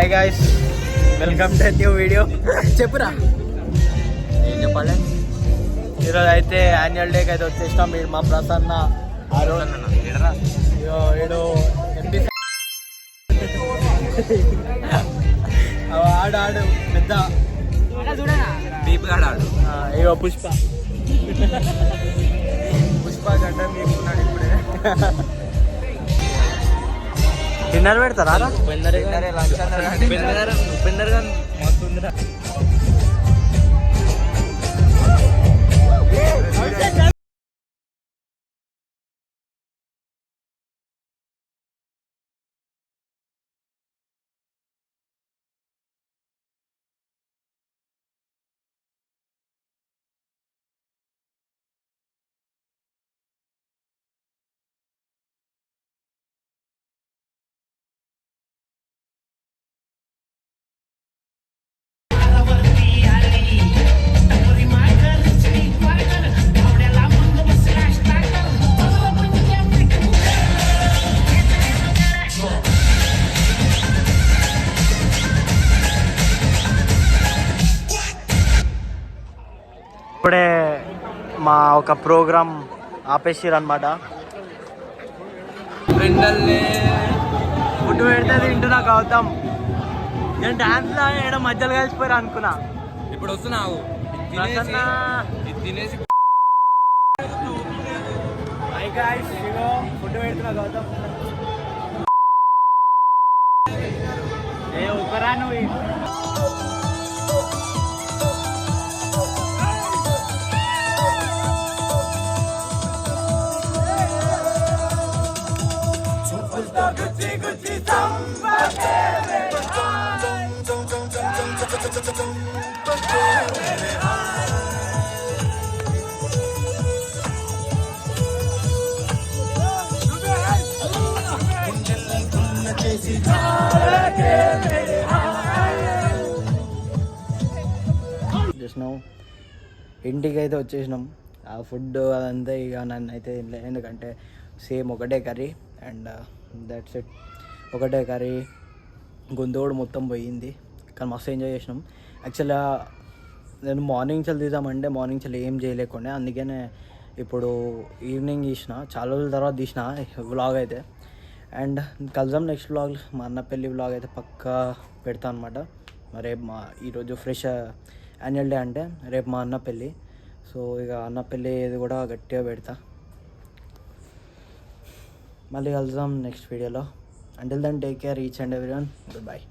Hi guys, welcome to new video. చెప్పురా, ఏం చెప్పాలి? ఈరోజు అయితే యాన్యువల్ డేకి అయితే వచ్చేసినాం. మీరు మా ప్రసన్న ఏడు ఆడు పెద్ద ఇగో పుష్ప గడ్డ మీకున్నాడు ఇప్పుడే. డిన్నర్ పెడతారా? ఉపేందర్ గారు మస్తుందిరా. ఇప్పుడే మా ఒక ప్రోగ్రామ్ ఆపేసిరు అనమాట. ఫ్రెండల్లే ఫుడ్ పెడితే తింటున్నా గౌతమ్. నేను డాన్స్లో ఏదో మధ్యలో కలిసిపోయారు అనుకున్నా. ఇప్పుడు వస్తున్నావు తినేసి ఫుడ్ పెడుతున్నా గౌతమ్. ఏ ఒకరా నువ్వు చేసినాం. ఇంటికి అయితే వచ్చేసినాం. ఆ ఫుడ్ అదంతా ఇక నన్ను అయితే ఎందుకంటే సేమ్ ఒకటే కర్రీ అండ్ దట్స్ ఇట్. ఒకటే కర్రీ గొంతు మొత్తం పోయింది, కానీ మస్తు ఎంజాయ్ చేసినాం. యాక్చువల్గా నేను మార్నింగ్ చల్ తీద్దామంటే మార్నింగ్ చల్ ఏం చేయలేకుండే, అందుకనే ఇప్పుడు ఈవినింగ్ తీసిన. చాలా రోజుల తర్వాత తీసిన వ్లాగ్ అయితే. అండ్ కలుద్దాం నెక్స్ట్ వ్లాగ్. మా అన్న పెళ్ళి వ్లాగ్ అయితే పక్కా పెడతా అనమాట. రేపు ఈరోజు ఫ్రెష్ యాన్యువల్ డే అంటే రేపు మా అన్న పెళ్ళి. సో ఇక అన్న పెళ్ళి ఇది కూడా గట్టిగా పెడతా. మళ్ళీ కలుద్దాం నెక్స్ట్ వీడియోలో. Until then, take care each and everyone. Goodbye.